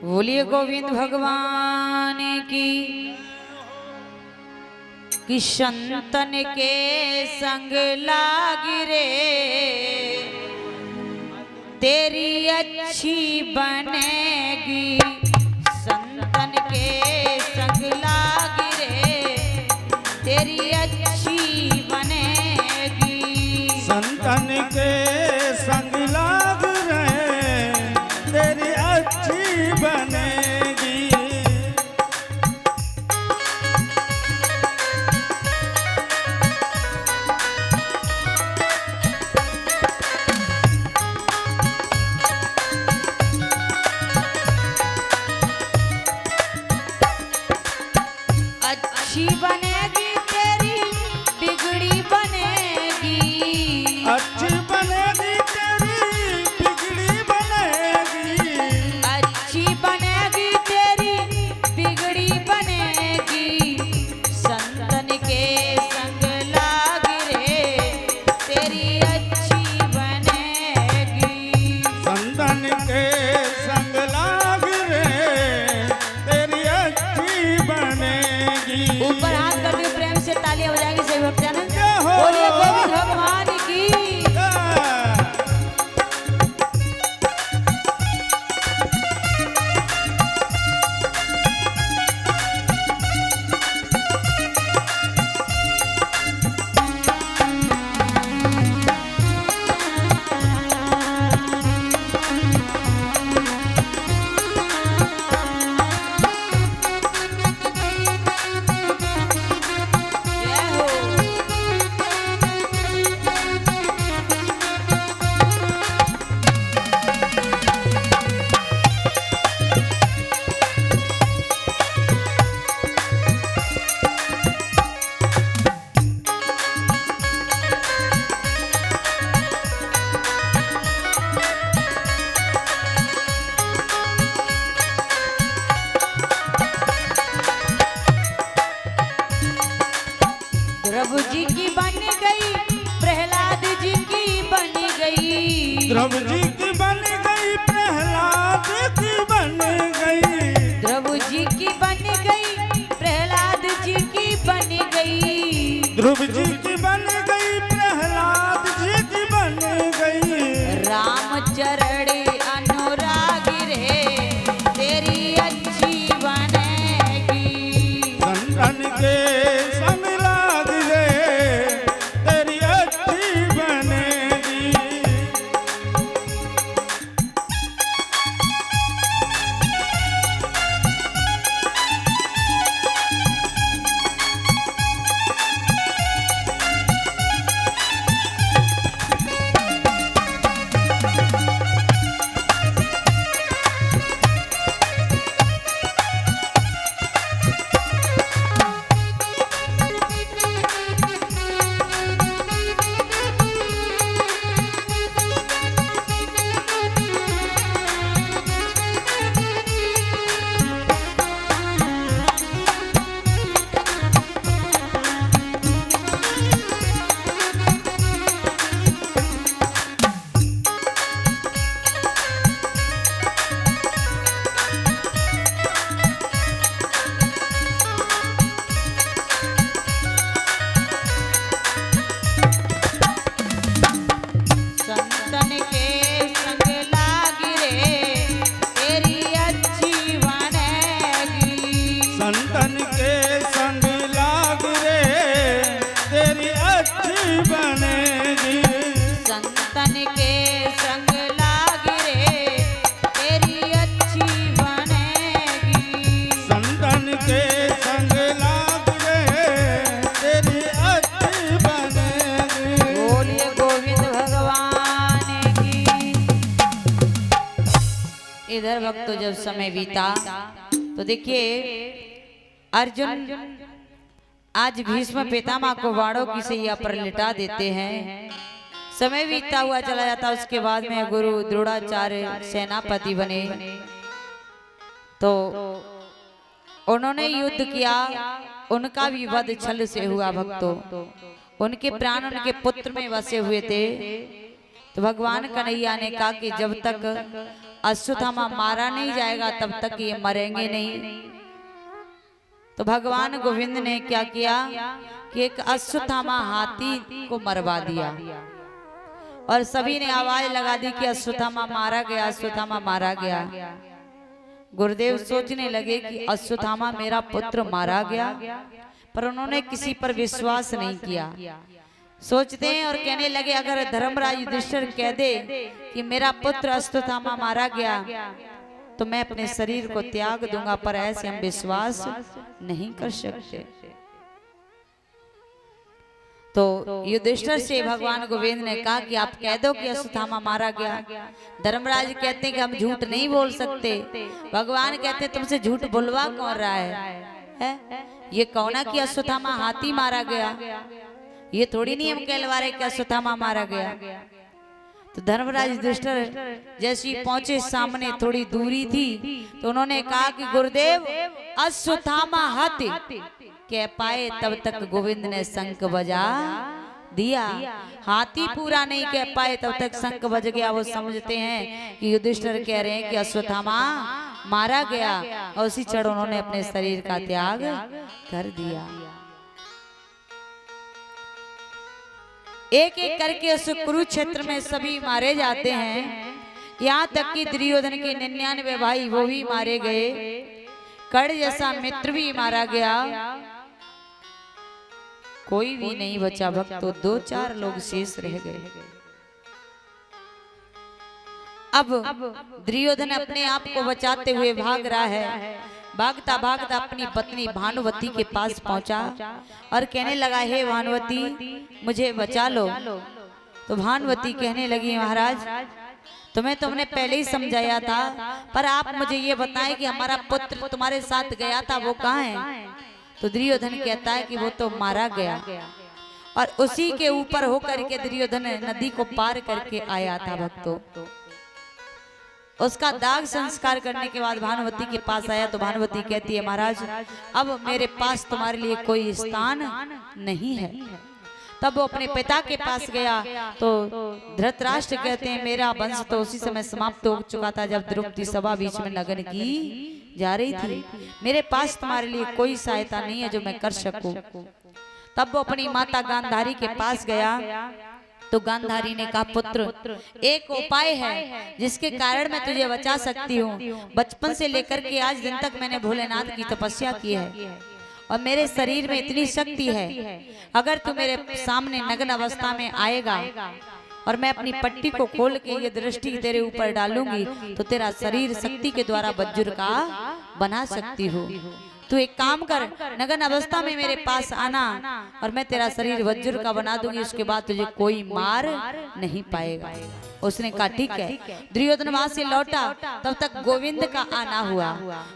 बोलिए गोविंद भगवान की कि संतन के संग लाग रे तेरी अच्छी बनेगी। संतन के संग लाग रे तेरी अच्छी बनेगी। संतन के संग लाग रहे तेरी अच्छी बनेगी। अच्छी बनेगी तेरी बिगड़ी बनेगी। अच्छी बनेगी तेरी बिगड़ी बनेगी। अच्छी बनेगी तेरी बिगड़ी बनेगी। संतन के संग लाग रे तेरी अच्छी बनेगी। संतन के संग लाग रहे तेरी अच्छी बनेगी। ऊपर हाथ करके प्रेम से तालियां बजाएंगे सभी भक्तजन। जय हो। बोलिए गोविंद भगवान की। जय हो। प्रभु जी की बन गई प्रहलाद जी की बन गई। ध्रुव जी की बन गई प्रहलाद की बन गई। प्रभु जी की बन गई प्रहलाद जी की बन गई। ध्रुव जी की बन गई प्रहलाद जी की बन गई। रामचरण अनुराग रे तेरी अच्छी बनेगी। संतन के संग लाग रे तेरी अच्छी बनेगी। संतन के संग लाग रे तेरी अच्छी बनेगी। संतन के संग लाग रे तेरी अच्छी बनेगी। संतन के संग लाग रे तेरी अच्छी बनेगी। संतन के संग लाग रे तेरी अच्छी बनेगी। बोलिए गोविंद भगवान की। इधर वक्त तो जब समय बीता तो देखिए अर्जुन आज भीष्म पितामह को बाणों की सैया पर लिटा देते हैं। समय बीतता हुआ चला जाता। उसके बाद में गुरु द्रोणाचार्य सेनापति बने तो उन्होंने युद्ध किया। उनका भी वध छल से हुआ भक्तों। उनके प्राण उनके पुत्र में बसे हुए थे। तो भगवान कन्हैया ने कहा कि जब तक अश्वत्थामा मारा नहीं जाएगा तब तक ये मरेंगे नहीं। तो भगवान गोविंद ने क्या किया कि एक अश्वत्थामा हाथी को मरवा दिया और सभी ने आवाज लगा दी कि अश्वत्थामा मारा गया, अश्वत्थामा मारा गया। गुरुदेव सोचने लगे कि अश्वत्थामा मेरा पुत्र मारा गया, पर उन्होंने किसी पर विश्वास नहीं किया। सोचते हैं और कहने लगे अगर धर्मराज युधिष्ठिर कह दे कि मेरा पुत्र अश्वत्थामा मारा गया तो मैं अपने शरीर को त्याग दूंगा, पर ऐसे हम विश्वास नहीं कर सकते। तो युधिष्ठिर से भगवान गोविंद ने कहा कि आप कह दो कि अश्वत्थामा मारा गया। धर्मराज कहते हैं कि हम झूठ नहीं बोल सकते। भगवान कहते तुमसे झूठ बोलवा कौन रहा है? ये कौन है कि अश्वत्थामा हाथी मारा गया? ये थोड़ी नहीं हम कहलवा रहे कि अश्वत्थामा मारा गया। तो धर्मराज युधिष्ठिर जैसे ही पहुंचे सामने, थोड़ी दूरी थी, तो उन्होंने कहा कि गुरुदेव अश्वत्थामा हाथी कह पाए तब तक गोविंद ने शंख बजा दिया। हाथी पूरा नहीं कह पाए तब तक शंख बज गया। वो समझते हैं कि युधिष्ठिर कह रहे हैं कि अश्वत्थामा मारा गया, और उसी क्षण उन्होंने अपने शरीर का त्याग कर दिया। एक एक करके उस कुरुक्षेत्र में सभी मारे जाते हैं, यहाँ तक कि दुर्योधन के 99 भाई वो भी मारे गए, कर्ण जैसा मित्र भी मारा गया, कोई भी नहीं बचा भक्तों। 2-4 लोग शेष रह गए। अब दुर्योधन अपने आप को बचाते हुए भाग रहा है। भागता भागता अपनी पत्नी भानुवती के पास पहुंचा और कहने लगा हे भानुवती मुझे बचा लो। तो भानुवती कहने लगी महाराज तुम्हें तुमने पहले ही समझाया था, पर आप मुझे ये बताएं कि हमारा पुत्र तुम्हारे साथ गया था वो कहाँ है? तो दुर्योधन कहता है कि वो तो मारा गया, और उसी के ऊपर होकर के दुर्योधन नदी को पार करके आया था भक्तों। उसका दाग संस्कार करने के बाद भानुवती के पास आया तो भानुवती कहती है महाराज अब मेरे पास तुम्हारे लिए कोई स्थान नहीं है। तब वो अपने पिता के पास गया तो धृतराष्ट्र कहते हैं मेरा वंश तो उसी समय समाप्त हो चुका था जब द्रौपदी सभा बीच में नगन की जा रही थी। मेरे पास तुम्हारे लिए कोई सहायता नहीं है जो मैं कर सकूं। तब वो अपनी माता गांधारी के पास गया तो गांधारी ने कहा पुत्र एक उपाय है जिसके कारण मैं तुझे बचा सकती हूँ। बचपन से लेकर के आज दिन तक मैंने भोलेनाथ की तपस्या की है और मेरे शरीर में इतनी शक्ति है, अगर तू मेरे सामने नग्न अवस्था में आएगा और मैं अपनी पट्टी को खोल के ये दृष्टि तेरे ऊपर डालूंगी तो तेरा शरीर शक्ति के द्वारा वज्र का बना सकती हूँ। तू एक काम कर, नग्न अवस्था में मेरे पास आना और मैं तेरा शरीर वज्र का बना दूंगी, उसके बाद तुझे कोई मार नहीं पाएगा। उसने कहा ठीक है। दुर्योधन वहां से लौटा तब तक गोविंद का आना हुआ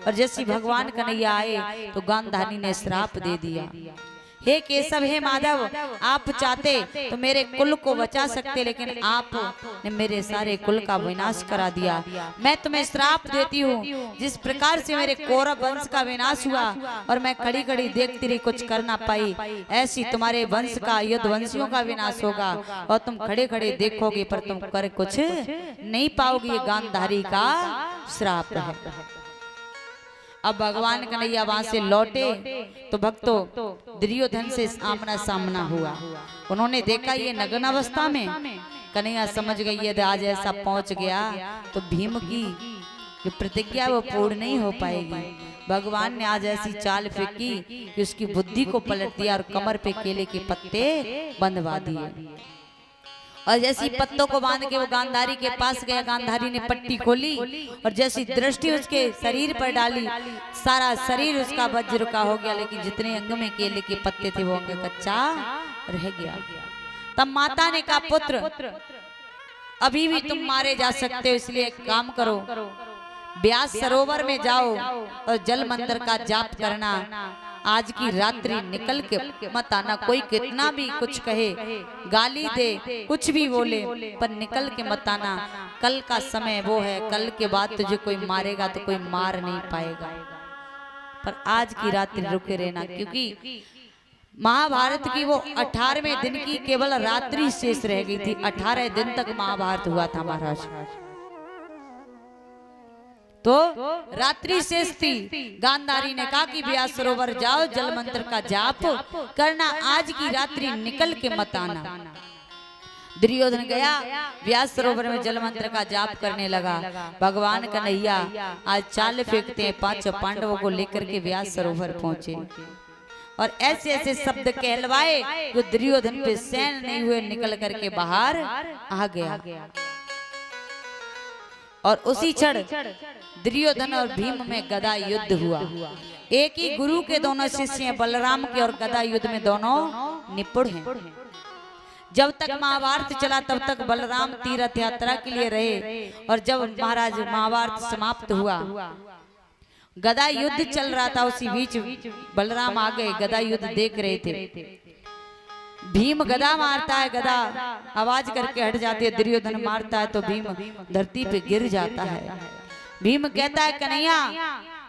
और जैसे भगवान कन्हैया आए तो गांधारी ने श्राप दे दिया, हे केशव हे माधव आप चाहते तो मेरे कुल को बचा सकते, लेकिन आप ने मेरे सारे कुल का विनाश करा दिया। मैं तुम्हें श्राप देती हूँ जिस प्रकार से मेरे कौरव वंश का विनाश हुआ और मैं खड़ी खड़ी देखती रही कुछ कर ना पाई, ऐसी तुम्हारे वंश का युद्ध वंशियों का विनाश होगा और तुम खड़े खड़े देखोगे पर तुम कर कुछ नहीं पाओगे। ये गांधारी का श्राप है। अब भगवान कन्हैया वहां से लौटे तो भक्तों दुर्योधन से आमना सामना हुआ। उन्होंने देखा ये नग्न अवस्था में, कन्हैया समझ गई यदि आज ऐसा पहुंच गया तो भीम की जो प्रतिज्ञा वो पूर्ण नहीं हो पाएगी। भगवान ने आज ऐसी चाल फेंकी कि उसकी बुद्धि को पलट दिया और कमर पे केले के पत्ते बंधवा दिए और जैसी पत्तों को बांध के वो गांधारी के पास गया। गांधारी ने पट्टी खोली और जैसी दृष्टि उसके शरीर पर डाली सारा शरीर उसका वज्र का हो गया, लेकिन जितने अंग में केले के पत्ते थे वो अंग कच्चा रह गया। तब माता ने कहा पुत्र अभी भी तुम मारे जा सकते हो, इसलिए एक काम करो व्यास सरोवर में जाओ और जल मंत्र का जाप करना। आज की रात्रि निकल के मत आना, कोई कितना भी कुछ कहे गाली दे कुछ भी बोले पर निकल के मत आना। कल का समय वो है, कल के बाद तुझे कोई मारेगा तो कोई मार नहीं पाएगा, पर आज की रात्रि रुके रहना, क्योंकि महाभारत की वो 18वें दिन की केवल रात्रि शेष रह गई थी। 18 दिन तक महाभारत हुआ था महाराज। तो रात्रि शेष थी। गांधारी ने कहा कि व्यास सरोवर जाओ, जल मंत्र का जाप करना, आज की रात्रि निकल के मत आना। दुर्योधन गया, व्यास सरोवर में जल मंत्र का जाप करने लगा। भगवान कन्हैया आज चाल फेंकते हैं, 5 पांडवों को लेकर के व्यास सरोवर पहुंचे और ऐसे ऐसे शब्द कहलवाए जो दुर्योधन पे सहन नहीं हुए, निकल करके बाहर आ गया। और उसी क्षण दुर्योधन और भीम में गदा युद्ध हुआ। एक ही गुरु के दोनों शिष्य हैं, बलराम के, और गदा युद्ध में दोनों निपुण हैं। जब तक महाभारत चला तब तक बलराम तीर्थ यात्रा के लिए रहे, और जब महाराज महाभारत समाप्त हुआ, गदा युद्ध चल रहा था, उसी बीच बलराम आ गए, गदा युद्ध देख रहे थे। भीम गदा मारता है, गदा आवाज करके हट जाती है, दुर्योधन मारता है तो भीम धरती पे गिर जाता है। भीम कहता है कन्हैया,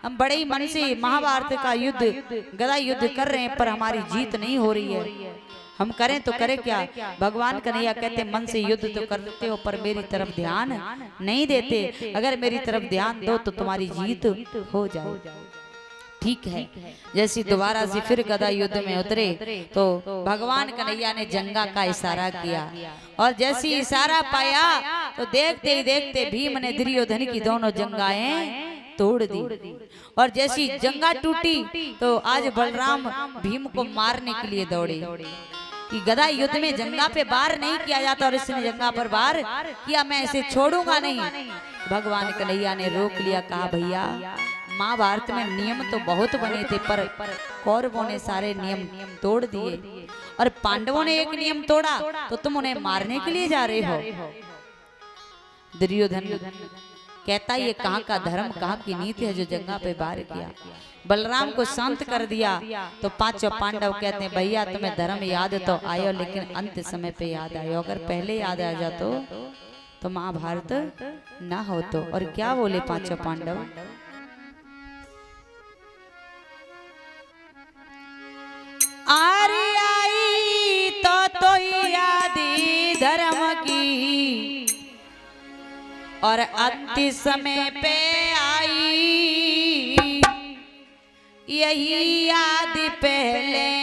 हम बड़े ही मन से महाभारत का युद्ध, गदा युद्ध कर रहे हैं, पर हमारी जीत नहीं हो रही है, हम करें तो करें क्या। भगवान कन्हैया कहते मन से युद्ध तो करते हो पर मेरी तरफ ध्यान नहीं देते, अगर मेरी तरफ ध्यान दो तो तुम्हारी जीत हो जाए। ठीक है, जैसे दोबारा से फिर गदा युद्ध में उतरे तो भगवान कन्हैया ने जंगा का इशारा किया, और जैसी इशारा पाया तो देखते ही देखते भीम ने दुर्योधन की दोनों जंगाएं तोड़ दी। और जैसी जंगा टूटी तो आज बलराम भीम को मारने के लिए दौड़े कि गदा युद्ध में जंगा पे वार नहीं किया जाता, और इसने जंगा पर वार किया, मैं इसे छोड़ूंगा नहीं। भगवान कन्हैया ने रोक लिया, कहा भैया महाभारत में नियम तो बहुत बने थे, पर कौरवों ने सारे नियम तोड़ दिए, और पांडवों ने एक नियम तोड़ा तो तुम उन्हें मारने के लिए जा रहे हो। दुर्योधन कहता ये कहाँ का धर्म, कहाँ की नीति है जो जंगा पे वार किया। बलराम को शांत कर दिया तो 5 पांडव कहते हैं भैया तुम्हें धर्म याद तो आयो, लेकिन अंत समय पे याद आयो, अगर पहले याद आ जातो तो महाभारत ना हो तो। और क्या बोले 5 पांडव, आरी आई तो यादी धर्म की, और अंतिम समय पे आई यही याद पहले